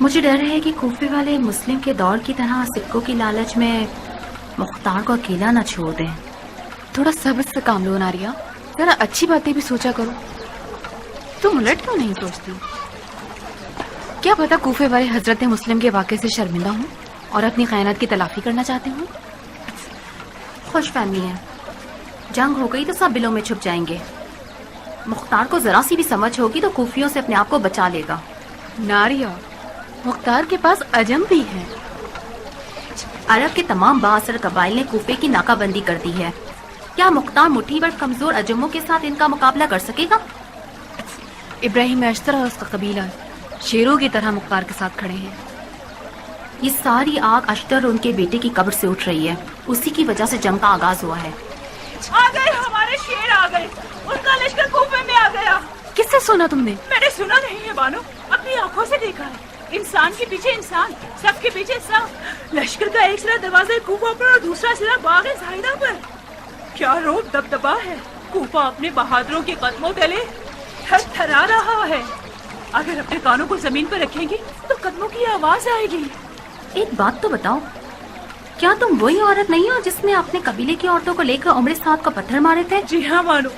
मुझे डर है कि कूफे वाले मुस्लिम के दौर की तरह सिक्कों की लालच में मुख्तार को अकेला न छोड़ दें। थोड़ा सब्र से काम लो नारिया, जरा अच्छी बातें भी सोचा करो। तुम उलट क्यों नहीं सोचती? क्या पता कूफे वाले हजरत मुस्लिम के वाक़े से शर्मिंदा हूँ और अपनी खयानत की तलाफी करना चाहते हूँ। खुशफहमी है, जंग हो गई तो सब बिलों में छुप जाएंगे। मुख्तार को जरा सी भी समझ होगी तो कूफियों से अपने आप को बचा लेगा। नारिया, मुख्तार के पास अजम भी है। अरब के तमाम बाअसर कबाइल ने कूफे की नाकाबंदी कर दी है। क्या मुख्तार मुट्ठी भर कमजोर अजमों के साथ इनका मुकाबला कर सकेगा? इब्राहिम अश्तर और उसका कबीला शेरों की तरह मुख्तार के साथ खड़े हैं। ये सारी आग अश्तर और उनके बेटे की कब्र से उठ रही है। उसी की वजह से जंग का आगाज हुआ है। आ गए, हमारे शेर आ गए। उनका लश्कर कूफे में आ गया। किससे सुना तुमने? मैंने सुना नहीं है बानो, अपनी आंखों से देखा है। इंसान के पीछे इंसान, सब के पीछे सब। लश्कर का एक सिरा दरवाजे कूफा पर और दूसरा सिरा बाग ज़ाहिरा पर। क्या रोब दबदबा है। कूफा अपने बहादुरों के कदमों तले थरथरा रहा है। अगर अपने कानों को जमीन पर रखेंगी तो कदमों की आवाज आएगी। एक बात तो बताओ, क्या तुम वही औरत नहीं हो जिसने अपने कबीले की औरतों को लेकर उम्र साद को पत्थर मारे थे? जी हाँ मानो,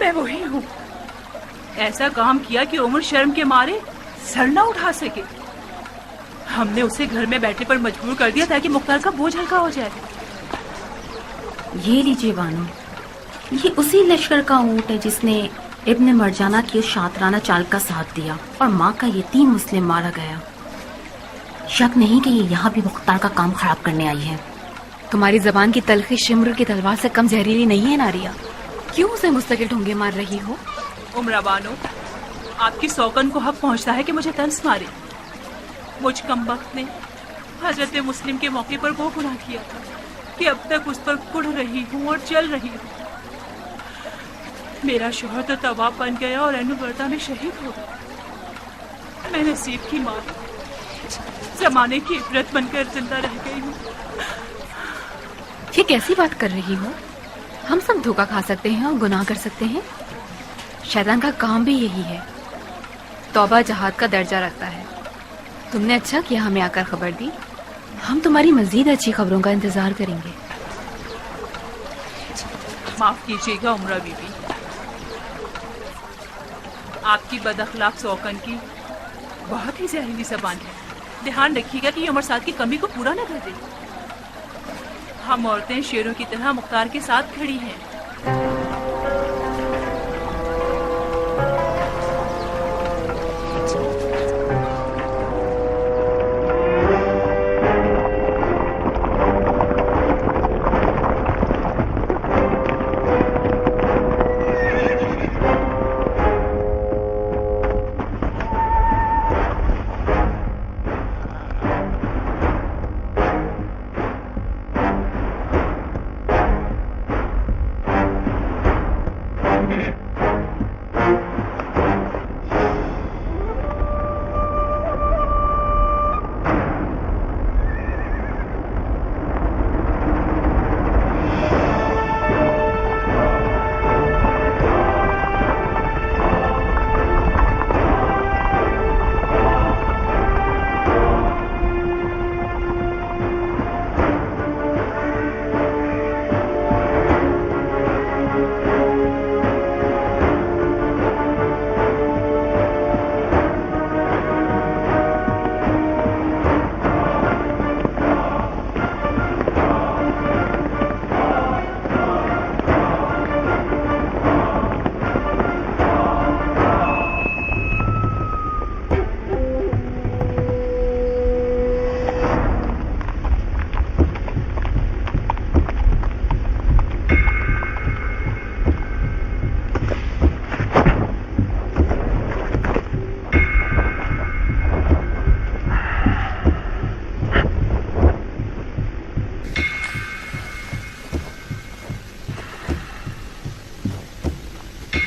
मैं वही हूँ। ऐसा काम किया कि उम्र शर्म के मारे सर न उठा सके। हमने उसे घर में बैठने पर मजबूर कर दिया ताकि मुख्तार का बोझ हल्का हो जाए। ये लीजिए बानो, ये उसी लश्कर का ऊँट है जिसने इब्न मरजाना की उस शातराना चाल का साथ दिया और माँ का यतीम मुस्लिम मारा गया। शक नहीं कि ये यहाँ भी मुख्तार का काम खराब करने आई है। तुम्हारी जबान की तलखी शिम्र की तलवार से कम जहरीली नहीं है नारिया। क्यों उसे मुस्तकिल ढूंगे मार रही हो? उम्रा बानो, आपकी सौकन को हक पहुँचता है कि मुझे तंस मारे। मुझ कमबख्त ने हजरत मुस्लिम के मौके पर वो गुनाह किया था कि अब तक उस पर कुढ़ रही हूँ और चल रही हूँ। मेरा शोहर तो तवाब बन गया और एनुवर्दा में शहीद हो गया। मैं नसीब की माँ, जमाने की इबरत बनकर जिंदा रह गई हूँ। ये कैसी बात कर रही हो? हम सब धोखा खा सकते हैं और गुनाह कर सकते हैं। शैतान का काम भी यही है। तौबा जहाद का दर्जा रखता है। तुमने अच्छा किया हमें आकर खबर दी। हम तुम्हारी मजीद अच्छी खबरों का इंतजार करेंगे। माफ कीजिएगा उम्रा बीबी, आपकी बदअखलाक सौकन की बहुत ही जहरीली ज़बान है। ध्यान रखिएगा कि ये उम्र साथ की कमी को पूरा न कर दे। हम औरतें शेरों की तरह मुख्तार के साथ खड़ी हैं।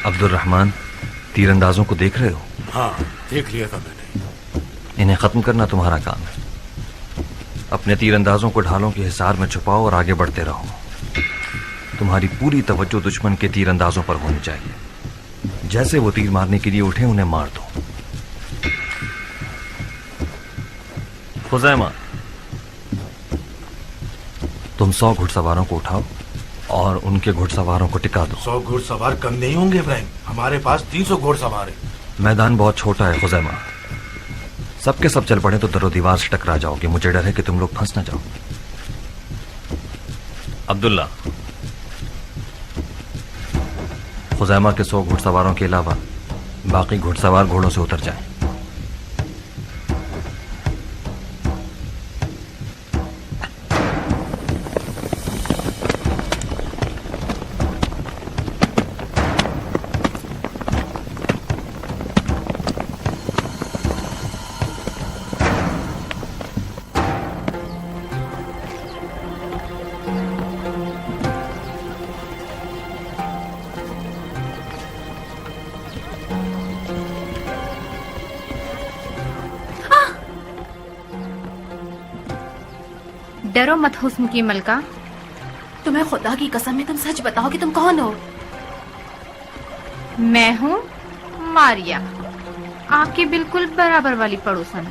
अब्दुर्रहमान, तीरंदाजों को देख रहे हो? हाँ, देख लिया था मैंने। इन्हें खत्म करना तुम्हारा काम है। अपने तीरंदाजों को ढालों के हिसार में छुपाओ और आगे बढ़ते रहो। तुम्हारी पूरी तवज्जो दुश्मन के तीरंदाजों पर होनी चाहिए। जैसे वो तीर मारने के लिए उठे उन्हें मार दो। खुजैमा, तुम 100 घुड़सवारों को उठाओ और उनके घुड़सवारों को टिका दो। 100 घुड़सवार कम नहीं होंगे इब्राहिम, हमारे पास 300 घुड़सवार हैं। मैदान बहुत छोटा है खुजैमा, सबके सब चल पड़े तो दरो दीवार से टकरा जाओगे। मुझे डर है कि तुम लोग फंस ना जाओ। अब्दुल्ला, खुजैमा के 100 घुड़सवारों के अलावा बाकी घुड़सवार घोड़ों से उतर जाएं। डरो मत हुस्न की मलका। तुम्हें खुदा की कसम है, तुम सच बताओ कि तुम कौन हो? मैं हूँ मारिया, आपकी बिल्कुल बराबर वाली पड़ोसन।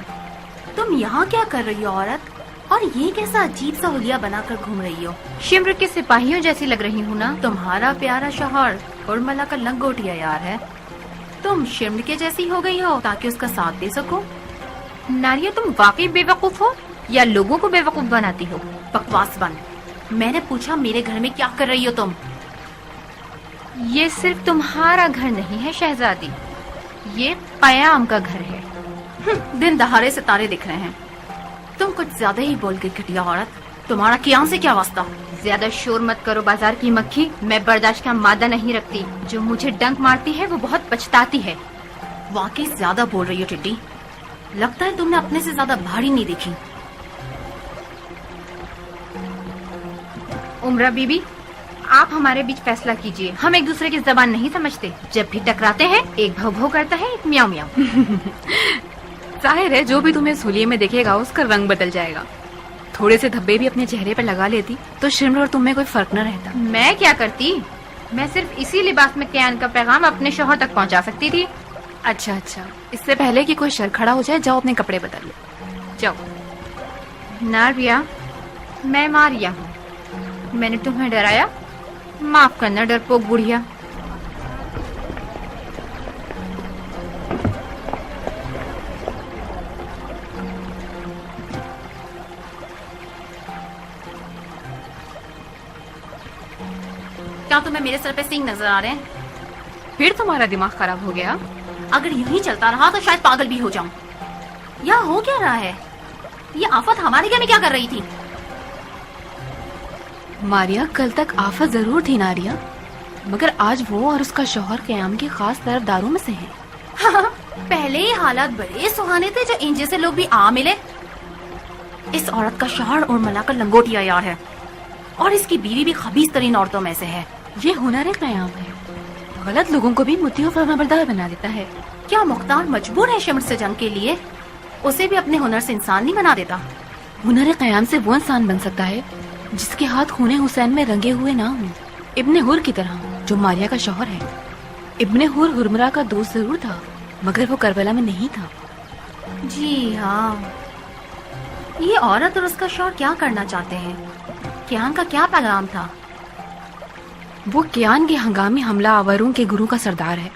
तुम यहाँ क्या कर रही हो औरत? और ये कैसा अजीब सा हुलिया बनाकर घूम रही हो? शिम्र के सिपाहियों जैसी लग रही हूँ ना? तुम्हारा प्यारा शौहर उर्मिला का लंगोटिया यार है। तुम शिम्र के जैसी हो गई हो ताकि उसका साथ दे सको। नारिया, तुम वाकई बेवकूफ हो या लोगों को बेवकूफ बनाती हो? बकवास बंद। मैंने पूछा मेरे घर में क्या कर रही हो तुम? ये सिर्फ तुम्हारा घर नहीं है शहजादी, ये कयाम का घर है। दिन दहाड़े सितारे दिख रहे हैं। तुम कुछ ज्यादा ही बोल गई घटिया औरत। तुम्हारा कियाम से क्या वास्ता? ज्यादा शोर मत करो बाजार की मक्खी। मैं बर्दाश्त का मादा नहीं रखती। जो मुझे डंक मारती है वो बहुत पछताती है। वाकई ज्यादा बोल रही हो टिड्डी। लगता है तुमने अपने से ज्यादा भारी नहीं देखी। उमरा बीबी, आप हमारे बीच फैसला कीजिए। हम एक दूसरे की जबान नहीं समझते। जब भी टकराते हैं एक भौ भौ करता है, एक म्याऊ म्याऊ। जाहिर है जो भी तुम्हें इस हुलिये में देखेगा उसका रंग बदल जाएगा। थोड़े से धब्बे भी अपने चेहरे पर लगा लेती तो शिम्र और तुम में कोई फर्क न रहता। मैं क्या करती? मैं सिर्फ इसी लिबास में कयान का पैगाम अपने शौहर तक पहुंचा सकती थी। अच्छा, इससे पहले कि कोई शर खड़ा हो जाए जाओ अपने कपड़े बदल लो, जाओ। नारिया, मैं मारिया हूँ। मैंने तुम्हें डराया? माफ करना डरपोक बुढ़िया। क्या तुम्हें मेरे सर पे सींग नजर आ रहे हैं? फिर तुम्हारा दिमाग खराब हो गया? अगर यूं ही चलता रहा तो शायद पागल भी हो जाऊं। यहाँ हो क्या रहा है? ये आफत हमारे घर में क्या कर रही थी? मारिया, कल तक आफत जरूर थी नारिया, मगर आज वो और उसका शौहर कयाम की खास तरफदारों में से हैं। हाँ, पहले ही हालात बड़े सुहाने थे जो इन जैसे लोग भी आ मिले। इस औरत का शौहर उर्मिला का लंगोटिया यार है और इसकी बीवी भी खबीस तरीन औरतों में से है। ये हुनर कयाम है, गलत लोगों को भी मुत्ती और फरमाबरदार बना देता है। क्या मुख्तार मजबूर है शिम्र से जंग के लिए? उसे भी अपने हुनर से इंसान नहीं बना देता? हुनर कयाम से वो इंसान बन सकता है जिसके हाथ खूने हुसैन में रंगे हुए ना हो, इब्ने हुर की तरह, जो मारिया का शौहर है। इब्ने हुर हुरमरा का दोस्त जरूर था मगर वो करबला में नहीं था। जी हाँ, ये औरत और उसका शौहर क्या करना चाहते हैं? कियान का क्या पैगाम था? वो कियान के हंगामी हमला आवरों के गुरु का सरदार है।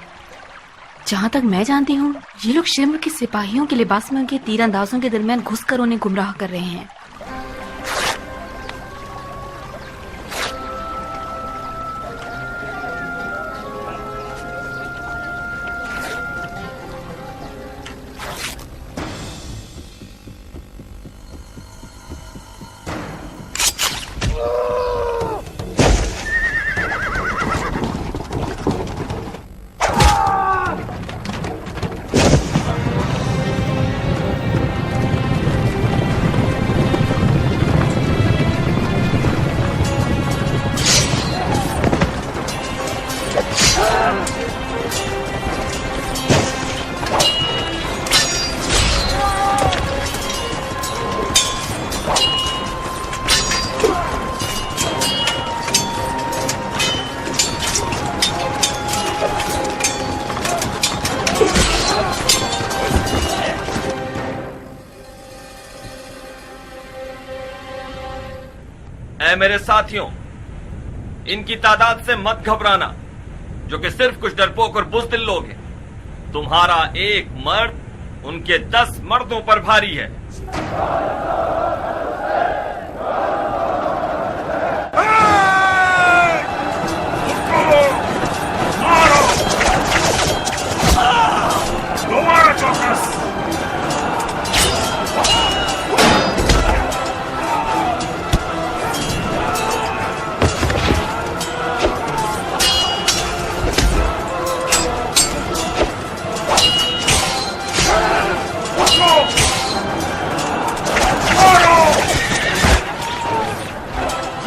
जहाँ तक मैं जानती हूँ ये लोग शिम्र के सिपाहियों के लिबास में उनके तीरंदाजों के दरमियान घुसकर उन्हें गुमराह कर रहे हैं। मेरे साथियों, इनकी तादाद से मत घबराना, जो कि सिर्फ कुछ डरपोक और बुज़दिल लोग हैं। तुम्हारा एक मर्द उनके 10 मर्दों पर भारी है।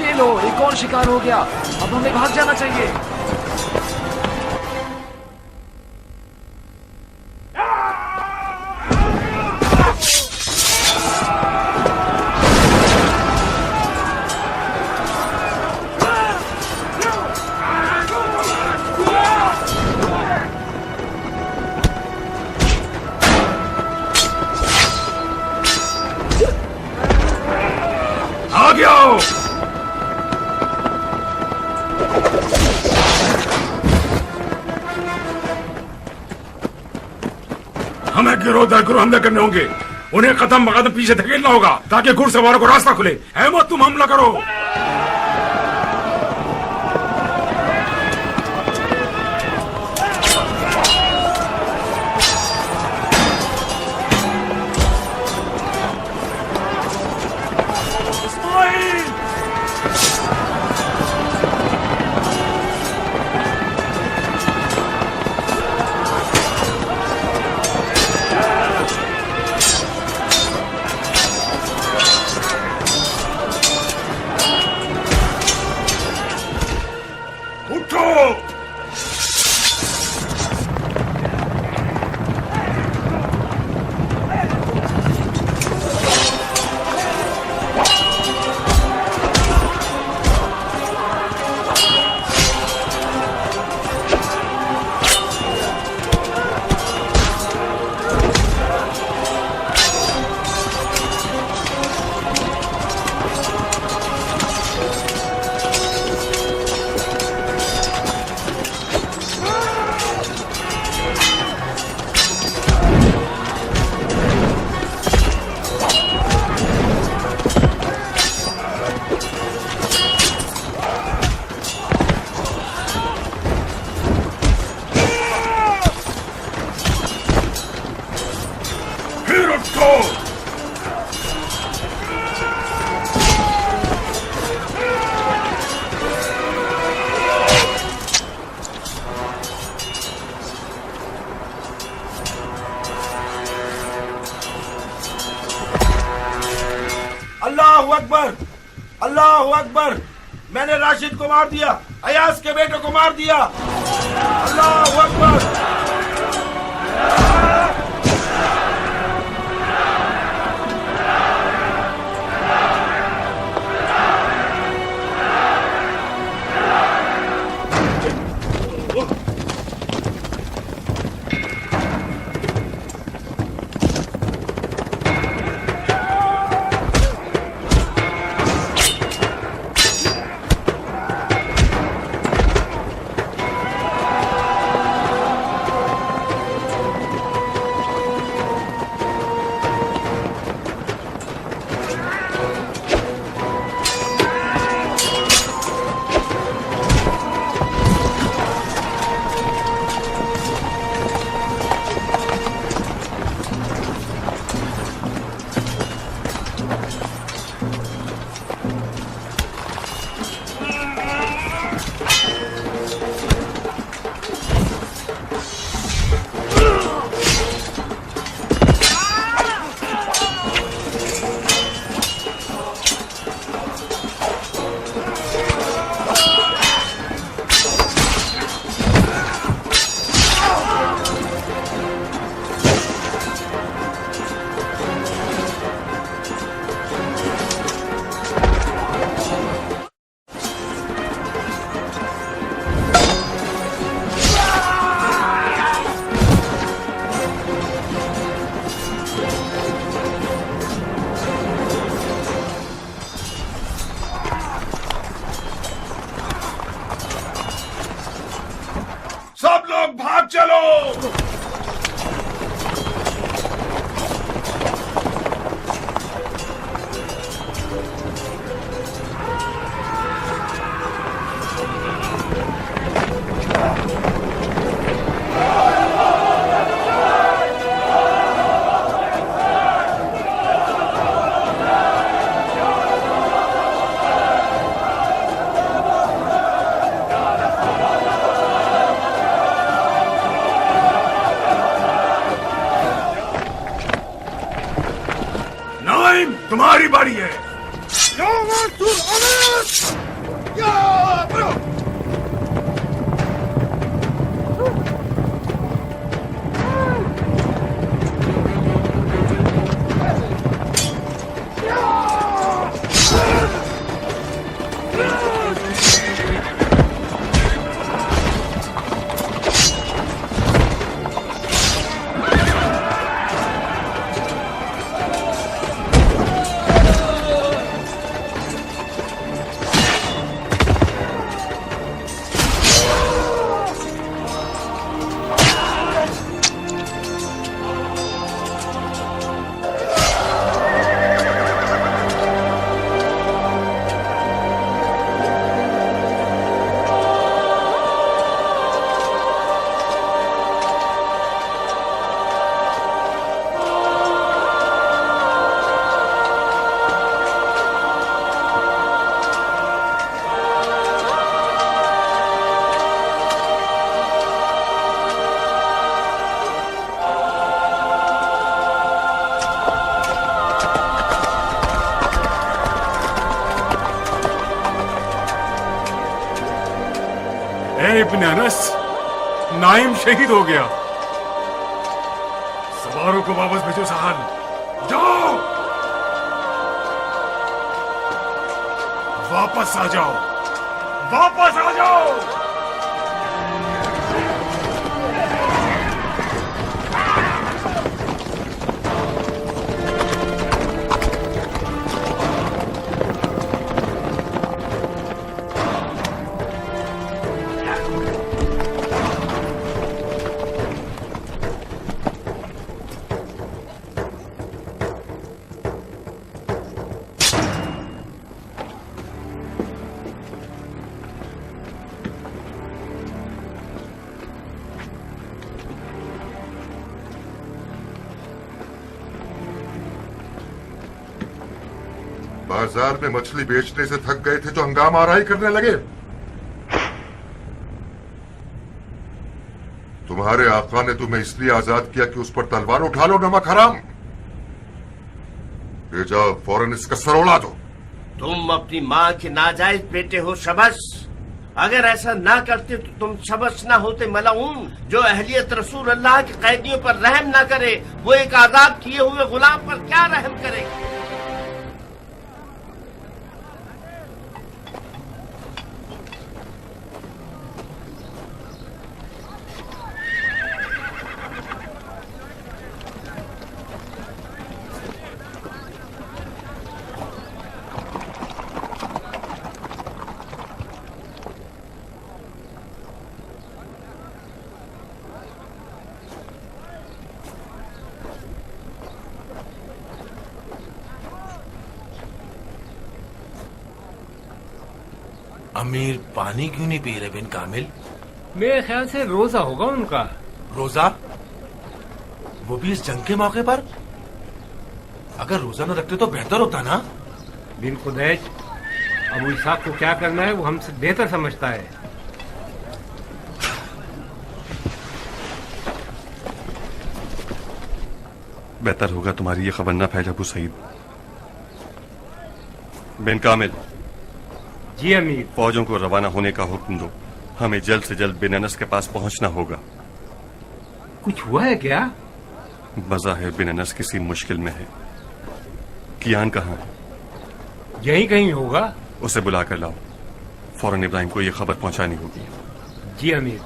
ये लो, एक और शिकार हो गया। अब हमें भाग जाना चाहिए। आ गया हो। हमें गिरोह दर गिरोह हमले करने होंगे। उन्हें कदम बकदम पीछे धकेलना होगा ताकि घुड़सवारों को रास्ता खुले। अहमद, तुम हमला करो। उठो। फिर उठो। अल्लाहु अकबर, अल्लाहु अकबर। मैंने राशिद को मार दिया, अयास के बेटे को मार दिया। अल्लाहु अकबर। इब्न अनस नाइम शहीद हो गया। सवारों को वापस भेजो सहान, जाओ वापस आ जाओ, वापस आ जाओ। बाजार में मछली बेचने से थक गए थे जो हंगामा आराई करने लगे। तुम्हारे आका ने तुम्हें इसलिए आजाद किया कि उस पर तलवार उठा लो, नमक हराम। ले जाओ फौरन इसका सर उड़ा दो। तुम अपनी माँ के नाजायज बेटे हो शबस। अगर ऐसा ना करते तो तुम शबस ना होते मलऊन। जो अहलियत रसूल अल्लाह के कैदियों पर रहम ना करे, वो एक आजाद किए हुए गुलाम पर क्या रहम करे। अमीर पानी क्यों नहीं पी रहे बिन कामिल? मेरे ख्याल से रोजा होगा उनका। रोजा? वो भी इस जंग के मौके पर? अगर रोजा न रखते तो बेहतर होता ना। बिन खुदैश, अबू इसाक को क्या करना है वो हमसे बेहतर समझता है। बेहतर होगा तुम्हारी ये खबर न फैले अबू सईद। बिन कामिल। जी अमीर। फौजों को रवाना होने का हुक्म दो। हमें जल्द से जल्द बिन अनस के पास पहुंचना होगा। कुछ हुआ है क्या? बज़ाहिर बिन अनस किसी मुश्किल में है। कियान कहाँ है? यहीं कहीं होगा। उसे बुला कर लाओ। फौरन इब्राहिम को यह खबर पहुंचानी होगी। जी अमीर।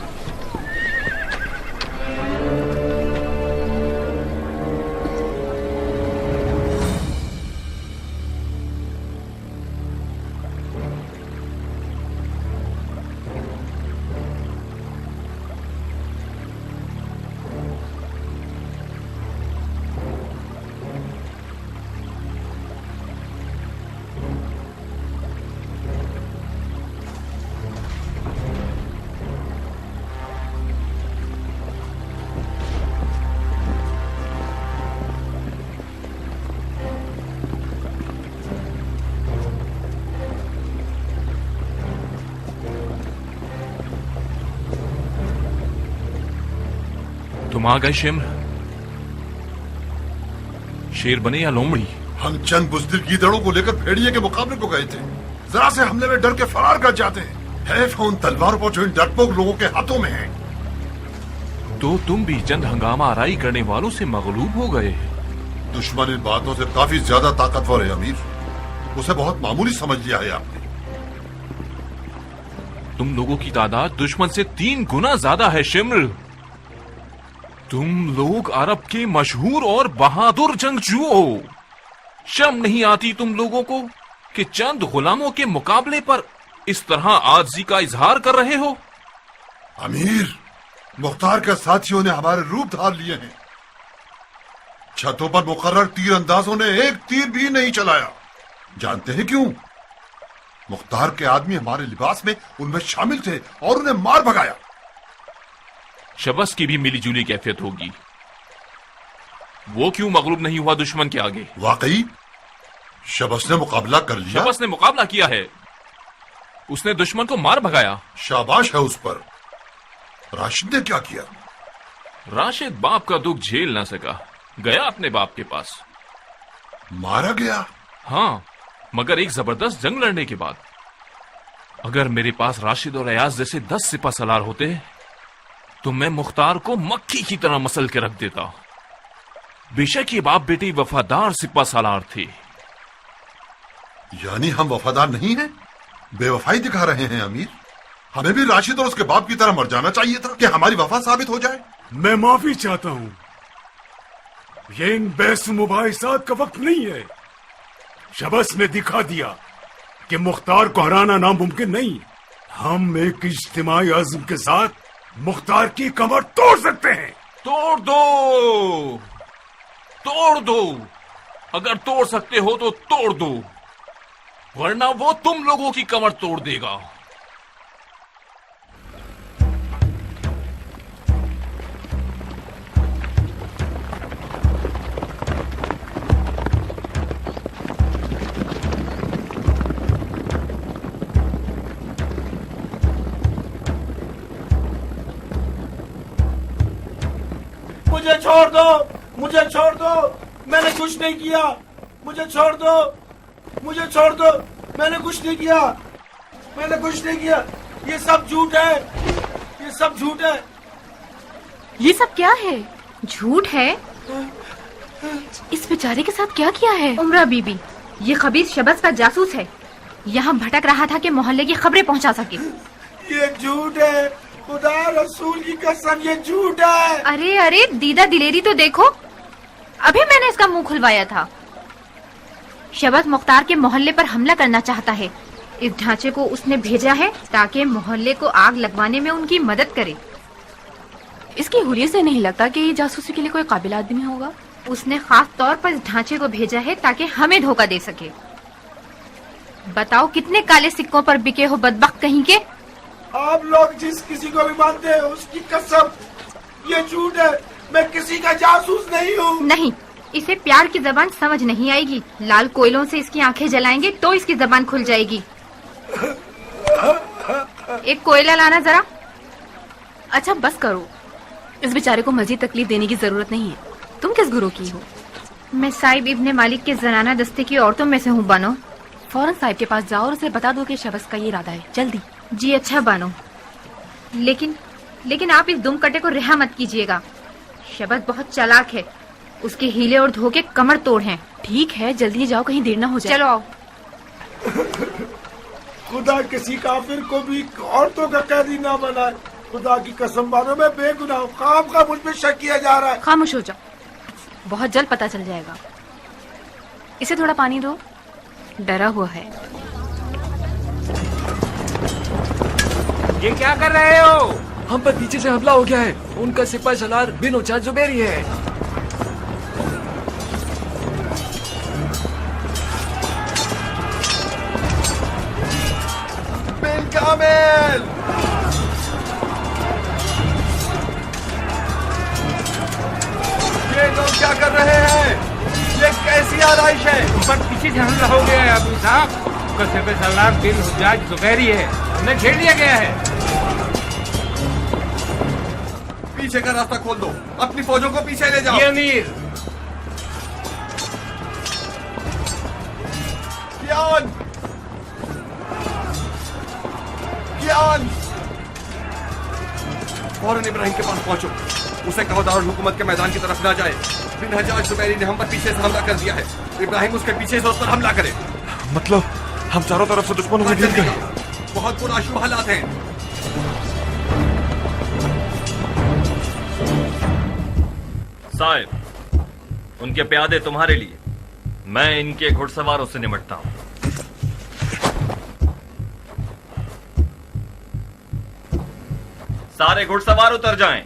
तुम आ गए शिम्र। शेर बने या लोमड़ी? हम चंद बुज़दिल गीदड़ों को लेकर भेड़िए के मुकाबले को गए थे। जरा से हमले में डर के फरार कर जाते हैं। हैफ है उन तलवारों पर जो इन डरपोक लोगों के हाथों में है। तो तुम भी चंद हंगामा आराई करने वालों से मगलूब हो गए। दुश्मन इन बातों से काफी ज्यादा ताकतवर है अमीर। उसे बहुत मामूली समझ लिया है आपने। तुम लोगों की तादाद दुश्मन से 3 गुना ज्यादा है शिम्र। तुम लोग अरब के मशहूर और बहादुर जंगजू हो। शर्म नहीं आती तुम लोगों को कि चंद गुलामों के मुकाबले पर इस तरह आजिज़ी का इजहार कर रहे हो? अमीर, मुख्तार के साथियों ने हमारे रूप धार लिए हैं। छतों पर मुकर्रर तीर अंदाजों ने एक तीर भी नहीं चलाया। जानते हैं क्यों? मुख्तार के आदमी हमारे लिबास में उनमें शामिल थे और उन्हें मार भगाया। शबस की भी मिली जुली कैफियत होगी। वो क्यों मगलूब नहीं हुआ दुश्मन के आगे? वाकई शबस ने मुकाबला कर लिया। शबस ने मुकाबला किया है। उसने दुश्मन को मार भगाया। शाबाश है उस पर। राशिद ने क्या किया? राशिद बाप का दुख झेल ना सका, गया अपने बाप के पास। मारा गया? हाँ, मगर एक जबरदस्त जंग लड़ने के बाद। अगर मेरे पास राशिद और अयाज जैसे 10 सिपा सलार होते तो मैं मुख्तार को मक्खी की तरह मसल के रख देता। बेशक ये बाप बेटी वफादार सिपा सलार थे। यानी हम वफादार नहीं हैं? बेवफाई दिखा रहे हैं अमीर। हमें भी राशिद और उसके बाप की तरह मर जाना चाहिए था कि हमारी वफा साबित हो जाए। मैं माफी चाहता हूं, ये इन बहस मुबाहिसात का वक्त नहीं है। शबस ने दिखा दिया कि मुख्तार को हराना नामुमकिन नहीं। हम एक इज्तिमाई अज़्म के साथ मुख्तार की कमर तोड़ सकते हैं। तोड़ दो, तोड़ दो। अगर तोड़ सकते हो तो तोड़ दो, वरना वो तुम लोगों की कमर तोड़ देगा। मुझे छोड़ दो, मुझे छोड़ दो, मैंने कुछ नहीं किया। मुझे छोड़ दो, मुझे छोड़ दो, मैंने कुछ नहीं किया, मैंने कुछ नहीं किया। ये सब झूठ है, ये सब झूठ है। ये सब क्या है? झूठ है? इस बेचारे के साथ क्या किया है? उमरा बीबी, ये खबीस शबस का जासूस है। यहाँ भटक रहा था कि मोहल्ले की खबरें पहुँचा सके। ये झूठ है, खुदा रसूल की कसम, ये झूठ है। अरे अरे दीदा दिलेरी तो देखो, अभी मैंने इसका मुंह खुलवाया था। शबस मुख्तार के मोहल्ले पर हमला करना चाहता है। इस ढांचे को उसने भेजा है ताकि मोहल्ले को आग लगवाने में उनकी मदद करे। इसकी हुलिये से नहीं लगता कि ये जासूसी के लिए कोई काबिल आदमी होगा। उसने खास तौर पर इस ढांचे को भेजा है ताकि हमें धोखा दे सके। बताओ कितने काले सिक्कों पर बिके हो बदबख्त कहीं के। आप लोग जिस किसी को भी मानते हैं उसकी कसम, ये झूठ है। मैं किसी का जासूस नहीं हूँ। नहीं, इसे प्यार की जबान समझ नहीं आएगी। लाल कोयलों से इसकी आंखें जलाएंगे तो इसकी जबान खुल जाएगी। एक कोयला लाना जरा। अच्छा बस करो, इस बेचारे को मजीद तकलीफ देने की जरूरत नहीं है। तुम किस गुरु की हो? मैं साहिब इब्ने मालिक के जनाना दस्ते की औरतों में से हूँ। बानो, फौरन साहिब के पास जाओ और उसे बता दो कि शबस का ये इरादा है। जल्दी। जी अच्छा बानो, लेकिन आप इस दुम कटे को रिहा मत कीजिएगा। शबस बहुत चालाक है, उसके हीले और धोखे कमर तोड़ हैं। ठीक है, जल्दी जाओ, कहीं देर ना हो जाए। चलो आओ। खुदा किसी काफिर को भी औरतों का कैदी ना बनाए। खुदा की कसम बानो, मैं बेगुनाह हूँ। काम का मुझ पे शक किया जा रहा है। खामोश हो जाओ, बहुत जल्द पता चल जाएगा। इसे थोड़ा पानी दो, डरा हुआ है। ये क्या कर रहे हो? हम पर पीछे से हमला हो गया है। उनका सिपा सलार बिन उचा जुबेरी है। बिन कामिल, ये लोग क्या कर रहे हैं? ये कैसी आरइश है? पर पीछे से हमला हो गया है अबू साहब। उसका सिपा सलार बिन उचा जुबेरी है, उन्हें घेर लिया गया है। पीछे का रास्ता खोल दो, अपनी फौजों को पीछे ले जाओ। ये अमीर, कियान, कियान, फौरन इब्राहिम के पास पहुंचो। उसे कहो दारुल हुकूमत के मैदान की तरफ ना जाए। बिन हजाज जुबैरी ने हम पर पीछे से हमला कर दिया है। इब्राहिम उसके पीछे से उस पर हमला करे। मतलब हम चारों तरफ से दुश्मनों में घिर गए। बहुत पुराशु हालात हैं। साहिब, उनके प्यादे तुम्हारे लिए, मैं इनके घुड़सवारों से निपटता हूं। सारे घुड़सवार उतर जाएं।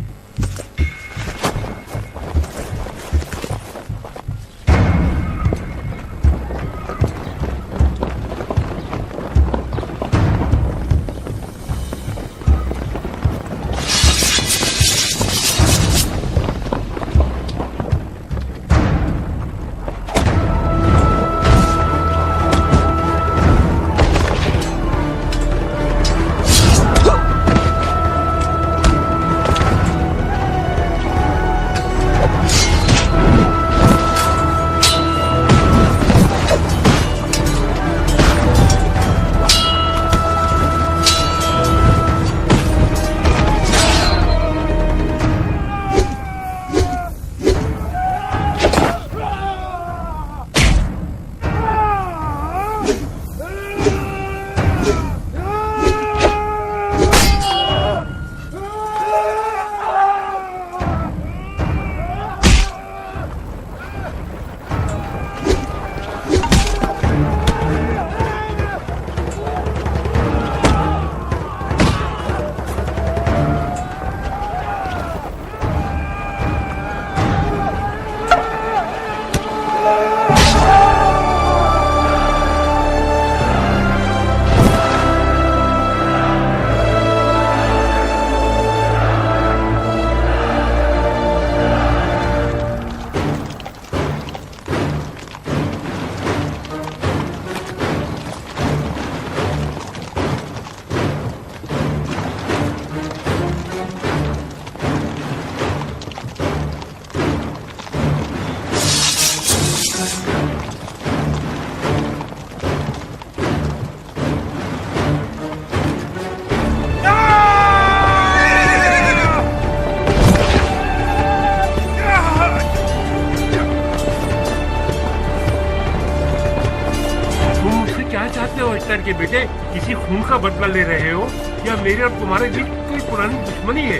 अख्तर के बेटे किसी खून का बदला ले रहे हो या मेरे और तुम्हारे बीच कोई पुरानी दुश्मनी है?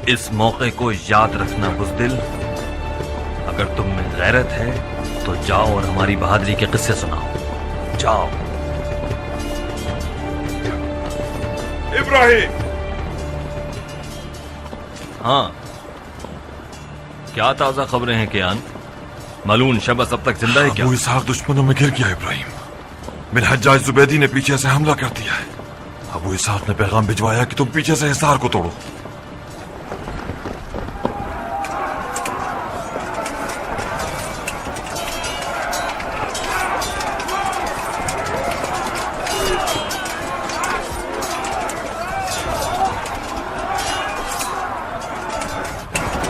इस मौके को याद रखना बुज़दिल। अगर तुम में गैरत है तो जाओ और हमारी बहादुरी के किस्से सुनाओ। जाओ। इब्राहिम। हाँ, क्या ताजा खबरें हैं कियान? मलून शबस अब तक जिंदा है क्या? अबू इसहाक दुश्मनों में गिर गया इब्राहिम। बिन हज्जाज जुबैदी ने पीछे से हमला कर दिया है। अबू इसहाक ने पैगाम भिजवाया कि तुम पीछे से हिसार को तोड़ो।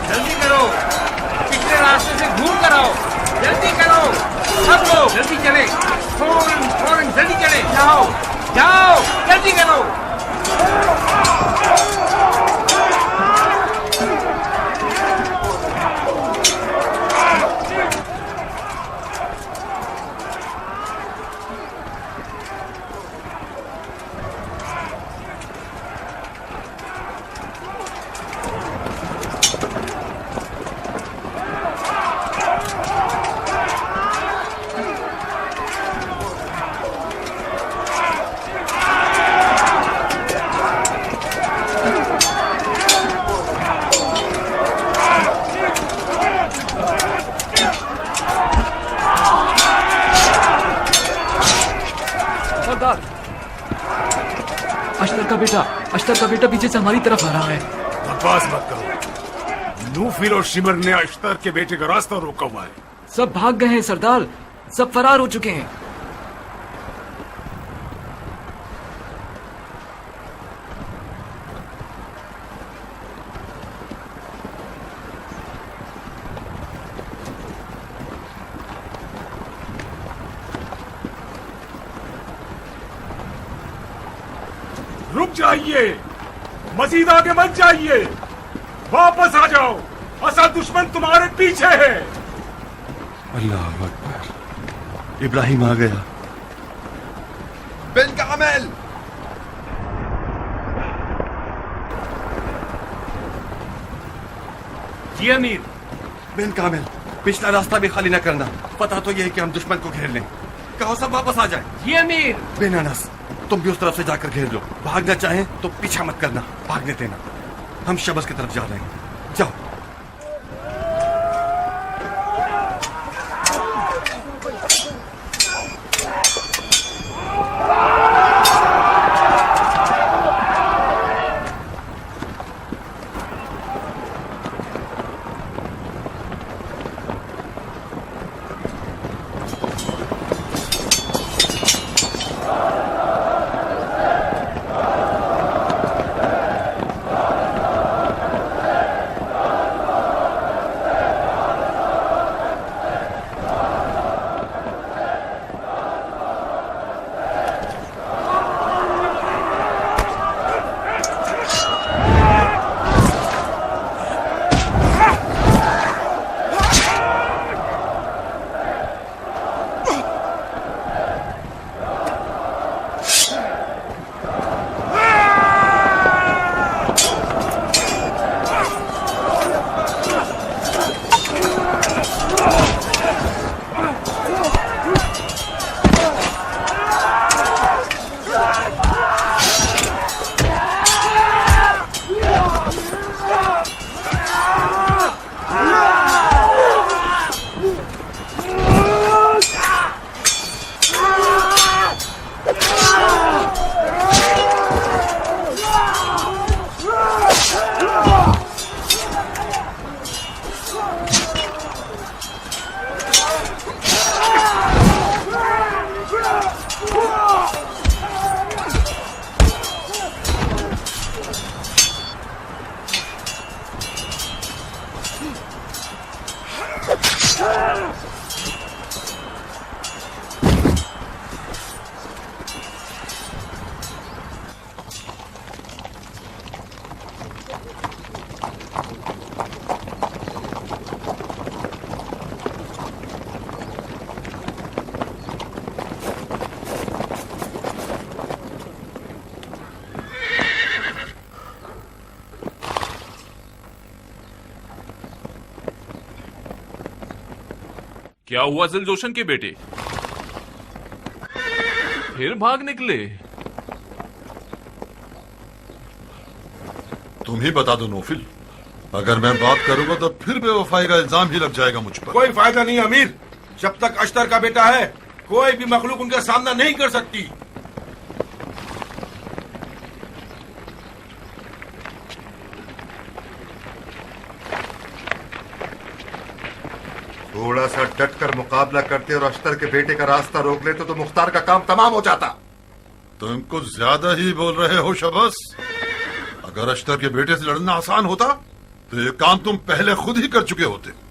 जल्दी करो, पिछले रास्ते से घूम कर आओ। जल्दी करो, सब लोग जल्दी चले। फौरन फौरन जल्दी चले। जाओ जाओ, जल्दी करो। सरदार, अश्तर का बेटा पीछे से हमारी तरफ आ रहा है। बकवास मत करो। नूफिल और शिमर ने अश्तर के बेटे का रास्ता रोका हुआ है। सब भाग गए हैं सरदार, सब फरार हो चुके हैं। रुक जाइए, मजीद आगे मत जाइए, वापस आ जाओ। असल दुश्मन तुम्हारे पीछे है। अल्लाह अकबर, इब्राहिम आ गया। बिन कामिल, जी अमीर। बिन कामिल, पिछला रास्ता भी खाली न करना। पता तो यह है कि हम दुश्मन को घेर लें। कहो सब वापस आ जाए। जी अमीर। बिन अनस, तुम भी उस तरफ से जाकर घेर लो। भागना चाहें तो पीछा मत करना, भागने देना। हम शबस की तरफ जा रहे हैं, जाओ। क्या हुआ जिलजोशन के बेटे? फिर भाग निकले? तुम ही बता दो नौफिल, अगर मैं बात करूंगा तो फिर बेवफाई का इल्जाम ही लग जाएगा मुझ पर। कोई फायदा नहीं अमीर, जब तक अश्तर का बेटा है कोई भी मखलूक उनका सामना नहीं कर सकती। थोड़ा सा डट कर मुकाबला करते और अश्तर के बेटे का रास्ता रोक लेते तो मुख्तार का काम तमाम हो जाता। तुम कुछ ज्यादा ही बोल रहे हो शबस। अगर अश्तर के बेटे से लड़ना आसान होता तो ये काम तुम पहले खुद ही कर चुके होते।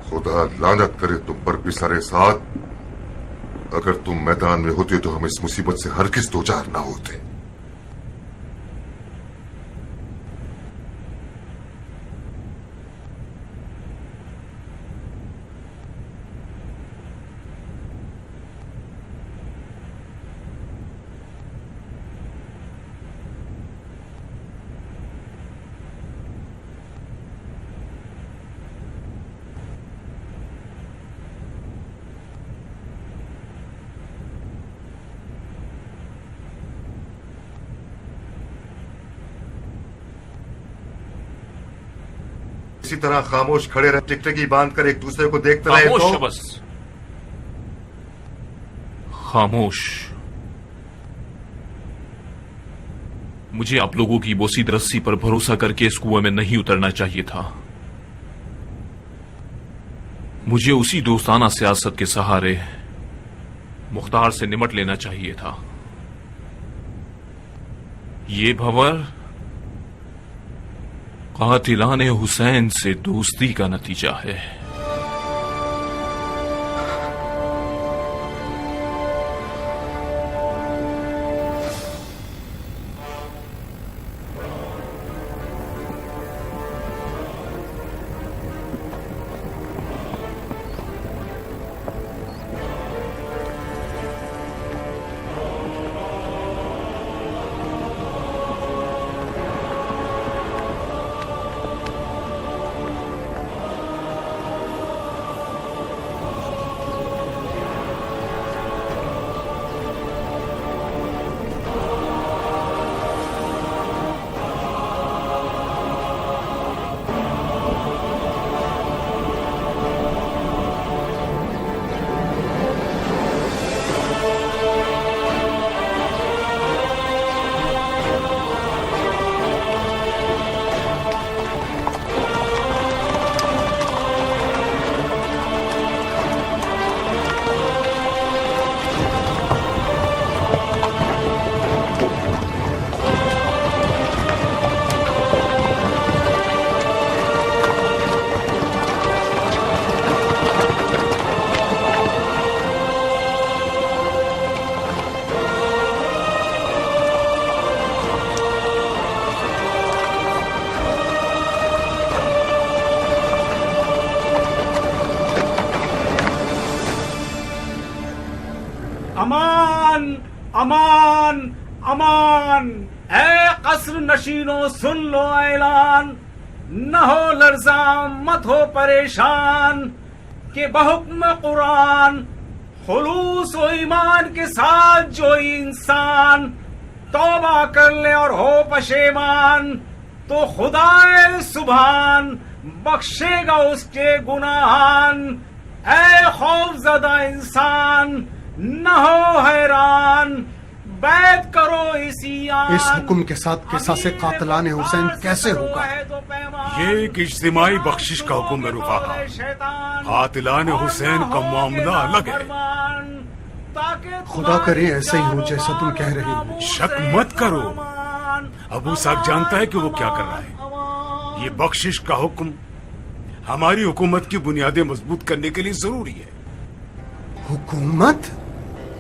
खुदा लानत करे तुम पर भी सारे साथ। अगर तुम मैदान में होते तो हम इस मुसीबत से हरगिज दो चार ना होते। इसी तरह खामोश खड़े रहे, टिकटकी बांध कर एक दूसरे को देखते रहे खामोश तो बस, खामोश। मुझे आप लोगों की बोसीद रस्सी पर भरोसा करके इस कुएं में नहीं उतरना चाहिए था। मुझे उसी दोस्ताना सियासत के सहारे मुख्तार से निमट लेना चाहिए था। ये भंवर कातिलाने हुसैन से दोस्ती का नतीजा है। अमान अमान अमान, ऐ कसर नशीनों सुन लो ऐलान। न हो लर्जा मत हो परेशान के बहुक्म कुरान। खुलूस व ईमान के साथ जो इंसान तौबा कर ले और हो पशेमान, तो खुदाए सुभान बख्शेगा उसके गुनाहान। ऐ खौफज़दा इंसान न हो हैरान, बैत करो इसी आन। इस हुक्म के साथ किसासे कातिलाने हुसैन कैसे होगा? ये एक इज्तिमाई बख्शिश का हुक्म है रुफाहा। कातिलाने हुसैन का मामला अलग है। खुदा करे ऐसा ही हो जैसा तुम कह रहे हो। शक मत करो, अबू साक जानता है कि वो क्या कर रहा है। ये बख्शिश का हुक्म हमारी हुकूमत की बुनियादें मजबूत करने के लिए जरूरी है। हुकूमत?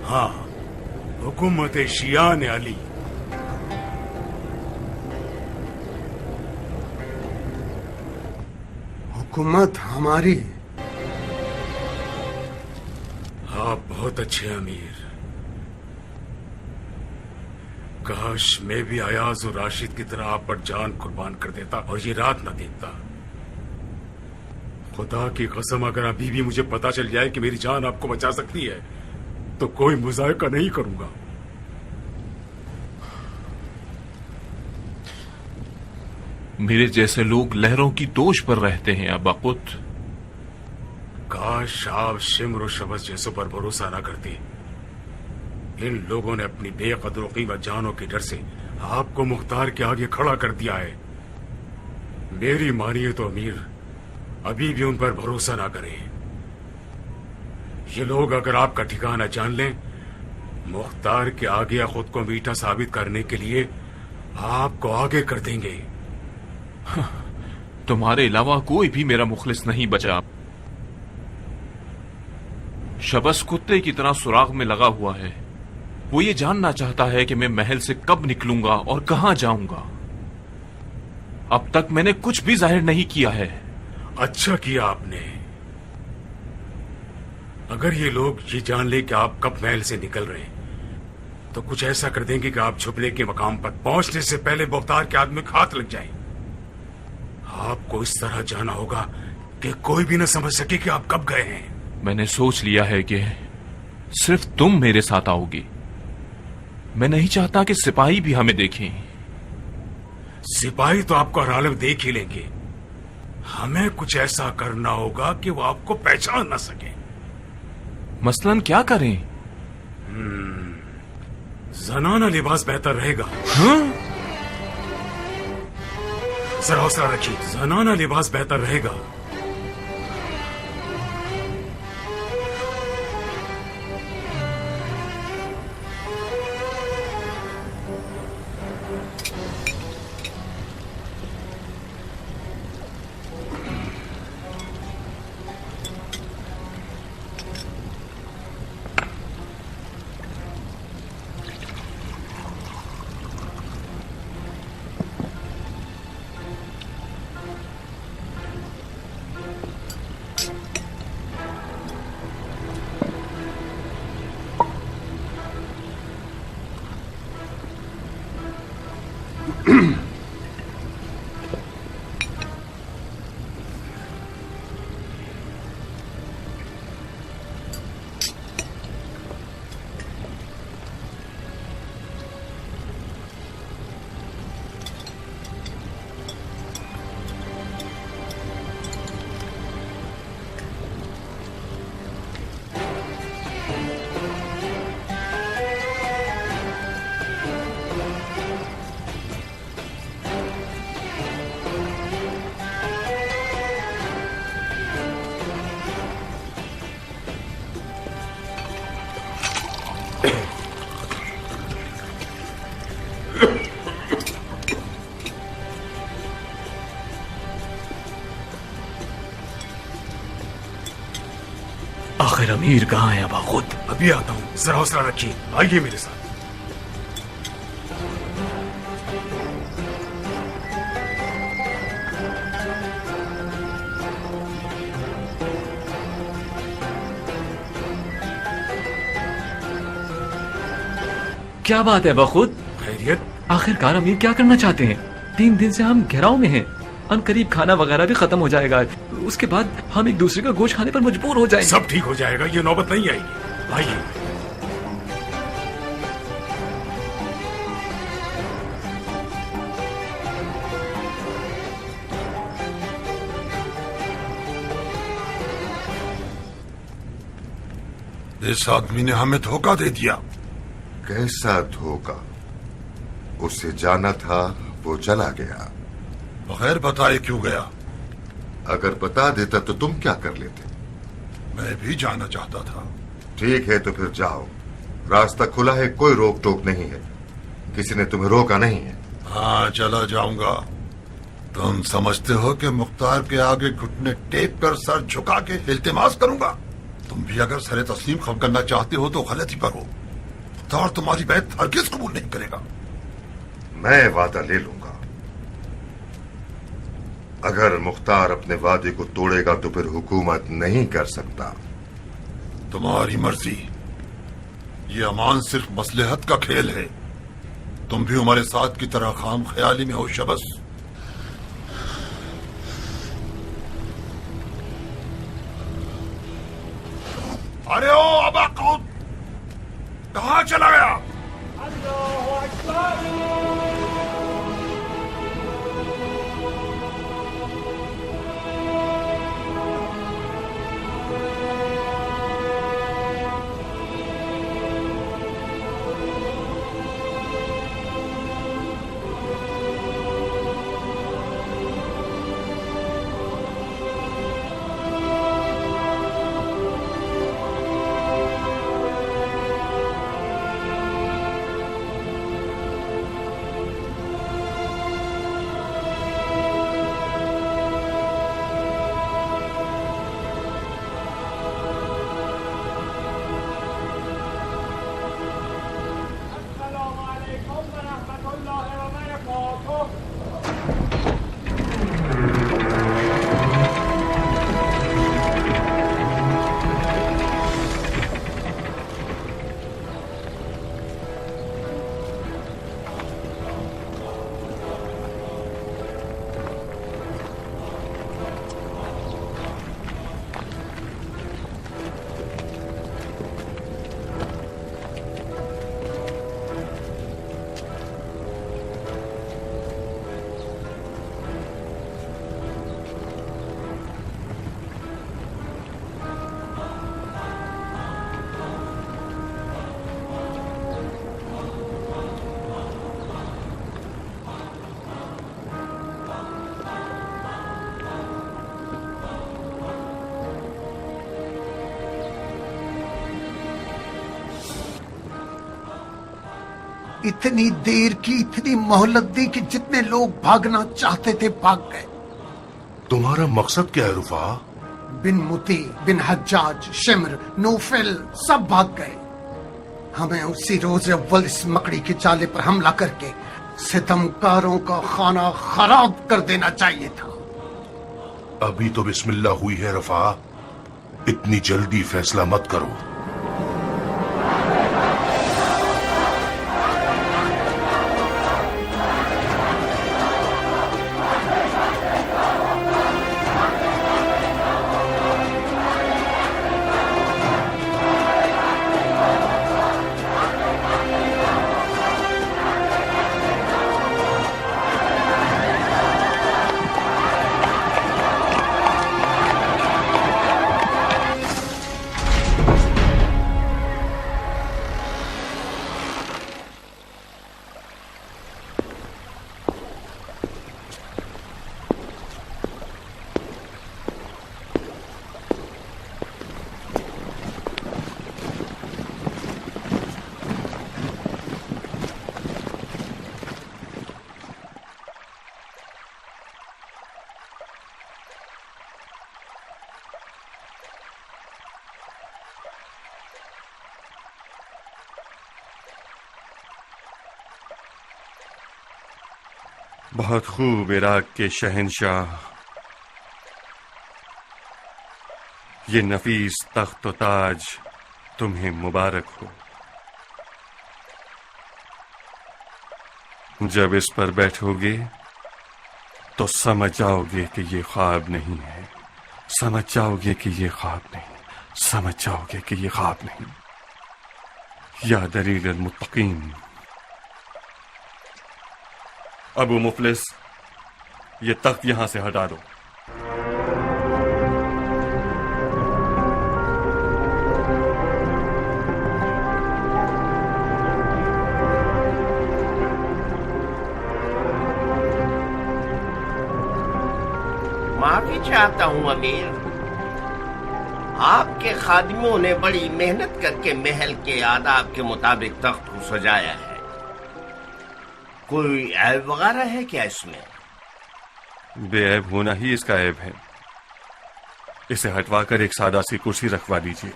हाँ, हुकूमत शियान अली। हुकूमत हमारी, आप बहुत अच्छे हैं अमीर। काश मैं भी अयाज और राशिद की तरह आप पर जान कुर्बान कर देता और ये रात न देखता। खुदा की कसम, अगर अभी भी मुझे पता चल जाए कि मेरी जान आपको बचा सकती है तो कोई मुजायका नहीं करूंगा। मेरे जैसे लोग लहरों की दोष पर रहते हैं अबा कुत। काश आप शिम्र और शबस जैसों पर भरोसा न करते। इन लोगों ने अपनी बेकदर कीमत जानों के डर से आपको मुख्तार के आगे खड़ा कर दिया है। मेरी मानिए तो अमीर, अभी भी उन पर भरोसा ना करें। ये लोग अगर आपका ठिकाना जान लें, मुख्तार के आगे खुद को मीठा साबित करने के लिए आपको आगे कर देंगे। तुम्हारे अलावा कोई भी मेरा मुखलिस नहीं बचा। शबस कुत्ते की तरह सुराग में लगा हुआ है। वो ये जानना चाहता है कि मैं महल से कब निकलूंगा और कहां जाऊंगा। अब तक मैंने कुछ भी जाहिर नहीं किया है। अच्छा किया आपने। अगर ये लोग ये जान ले कि आप कब महल से निकल रहे हैं तो कुछ ऐसा कर देंगे कि आप छुपने के मकाम पर पहुंचने से पहले मुख्तार के आदमी को हाथ लग जाए। आपको इस तरह जाना होगा कि कोई भी न समझ सके कि आप कब गए हैं। मैंने सोच लिया है कि सिर्फ तुम मेरे साथ आओगी। मैं नहीं चाहता कि सिपाही भी हमें देखें। सिपाही तो आपको हर हाल में देख ही लेंगे। हमें कुछ ऐसा करना होगा कि वो आपको पहचान ना सके। मसलन क्या करें? जनाना लिबास बेहतर रहेगा। जरा हौसला रखिए, जनाना लिबास बेहतर रहेगा। आखिर अमीर कहाँ है अबा खुद? अभी आता हूँ, जरा हौसला रखिए, आइए मेरे साथ। क्या बात है बखुद? खैरियत? आखिरकार अमीर क्या करना चाहते हैं? 3 दिन से हम घेराव में हैं। अनकरीब खाना वगैरह भी खत्म हो जाएगा। उसके बाद हम एक दूसरे का गोश्त खाने पर मजबूर हो जाएंगे। सब ठीक हो जाएगा, ये नौबत नहीं आएगी। आइए। इस आदमी ने हमें धोखा दे दिया। कैसा धोखा? उसे जाना था, वो चला गया बगैर बताए क्यों गया? अगर बता देता तो तुम क्या कर लेते? मैं भी जाना चाहता था। ठीक है तो फिर जाओ, रास्ता खुला है, कोई रोक टोक नहीं है, किसी ने तुम्हें रोका नहीं है। हाँ, चला जाऊंगा। तुम समझते हो कि मुख्तार के आगे घुटने टेक कर सर झुका के इल्तिमास करूंगा? तुम भी अगर सरे तस्लीम खम करना चाहते हो तो गलती पर हो। मुख्तार तुम्हारी बैत हरगिज कबूल नहीं करेगा। मैं वादा ले लूंगा। अगर मुख्तार अपने वादे को तोड़ेगा तो फिर हुकूमत नहीं कर सकता। तुम्हारी मर्जी। ये अमान सिर्फ मसलहत का खेल है। तुम भी हमारे साथ की तरह खाम ख्याली में हो शबस। अरे ओ अबा कौन कहां चला गया? इतनी देर की, इतनी मोहलत दी कि जितने लोग भागना चाहते थे भाग गए। तुम्हारा मकसद क्या है रुफा? बिन मुती, बिन हज्जाज, शिम्र, नूफिल सब भाग गए। हमें उसी रोज अव्वल इस मकड़ी के चाले पर हमला करके सितमकारों का खाना खराब कर देना चाहिए था। अभी तो बिस्मिल्लाह हुई है रफा, इतनी जल्दी फैसला मत करो। बहुत खूब इराक के शहंशाह, ये नफीस तख्त व ताज तुम्हें मुबारक हो। जब इस पर बैठोगे तो समझ जाओगे कि ये ख्वाब नहीं है, समझ जाओगे कि ये ख्वाब नहीं, समझ जाओगे कि ये ख्वाब नहीं। या दलील मुत्तकीन। अबू मुफलिस, ये तख्त यहां से हटा दो। माफी चाहता हूं अमीर, आपके खादिमों ने बड़ी मेहनत करके महल के आदाब के मुताबिक तख्त को सजाया है। कोई ऐब वगैरह है क्या इसमें? बेऐब होना ही इसका ऐब है। इसे हटवाकर एक सादा सी कुर्सी रखवा दीजिए।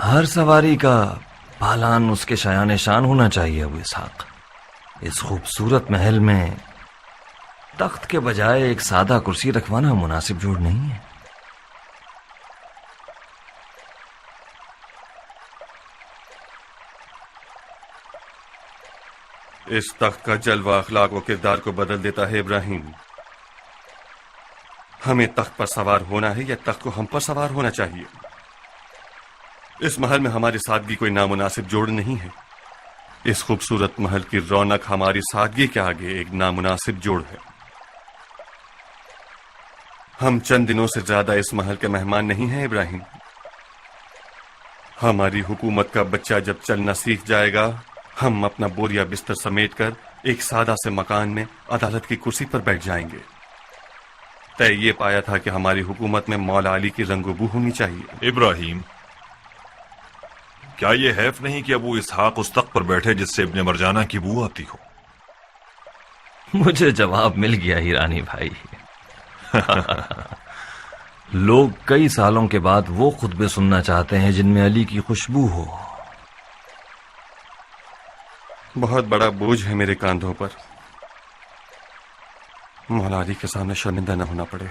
हर सवारी का पालान उसके शायान शान होना चाहिए अबू इसहाक। इस खूबसूरत महल में तख्त के बजाय एक सादा कुर्सी रखवाना मुनासिब जोड़ नहीं है। इस तख्त का जलवा अखलाक व किरदार को बदल देता है इब्राहिम। हमें तख्त पर सवार होना है या तख्त को हम पर सवार होना चाहिए। इस महल में हमारी सादगी कोई नामुनासिब जोड़ नहीं है। इस खूबसूरत महल की रौनक हमारी सादगी के आगे एक नामुनासिब जोड़ है। हम चंद दिनों से ज्यादा इस महल के मेहमान नहीं हैं इब्राहिम। हमारी हुकूमत का बच्चा जब चलना सीख जाएगा, हम अपना बोरिया बिस्तर समेटकर एक सादा से मकान में अदालत की कुर्सी पर बैठ जाएंगे। तय ये पाया था कि हमारी हुकूमत में मौला अली की रंगोबू होनी चाहिए। इब्राहिम, क्या ये हैफ नहीं कि अबू इसहाक उस तख्त पर बैठे जिससे इब्ने मरजाना की बू आती हो? मुझे जवाब मिल गया हीरानी भाई। लोग कई सालों के बाद वो खुतबे सुनना चाहते हैं जिनमें अली की खुशबू हो। बहुत बड़ा बोझ है मेरे कांधों पर। मौला अली के सामने शर्मिंदा न होना पड़े।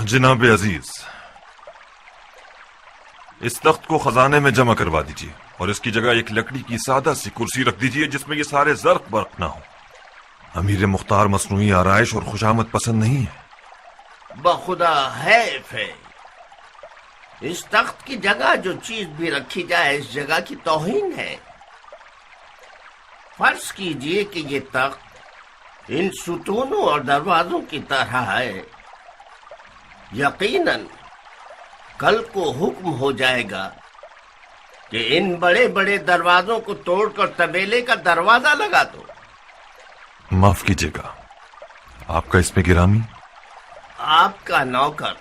जनाब अजीज, इस तख्त को खजाने में जमा करवा दीजिए और इसकी जगह एक लकड़ी की सादा सी कुर्सी रख दीजिए जिसमें ये सारे जर्क बर्क ना हो। अमीर मुख्तार मसनूई आराइश और खुशामद पसंद नहीं है। बखुदा हैफ है। इस तख्त की जगह जो चीज भी रखी जाए इस जगह की तौहीन है। फर्ज कीजिए कि ये तख्त इन सुतूनों और दरवाजों की तरह है। यकीनन कल को हुक्म हो जाएगा कि इन बड़े बड़े दरवाजों को तोड़कर तबेले का दरवाजा लगा दो। माफ कीजिएगा, आपका इसमें गिरामी? आपका नौकर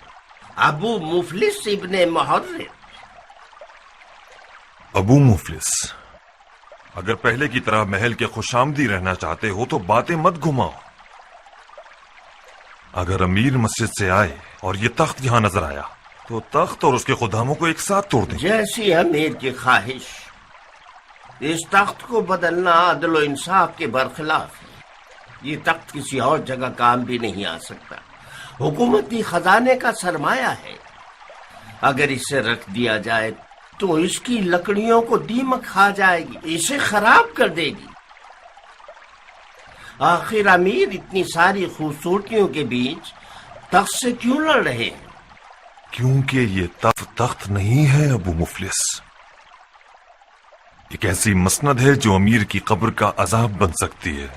अबू मुफलिस इब्ने मुहर्रिर। अबू मुफलिस, अगर पहले की तरह महल के खुशामदी रहना चाहते हो तो बातें मत घुमाओ। अगर अमीर मस्जिद से आए और ये तख्त यहां नजर आया तो तख्त और उसके खुदामों को एक साथ तोड़ दें। जैसी अमीर की ख्वाहिश। इस तख्त को बदलना अदल और इंसाफ के बरखिलाफ है। ये तख्त किसी और जगह काम भी नहीं आ सकता। हुकूमती खजाने का सरमाया है। अगर इसे रख दिया जाए तो इसकी लकड़ियों को दीमक खा जाएगी, इसे खराब कर देगी। आखिर अमीर इतनी सारी खूबसूरतियों के बीच तख्त से क्यों लड़ रहे हैं? क्योंकि ये तख्त नहीं है अबू मुफलिस। एक ऐसी मसनद है जो अमीर की कब्र का अजाब बन सकती है।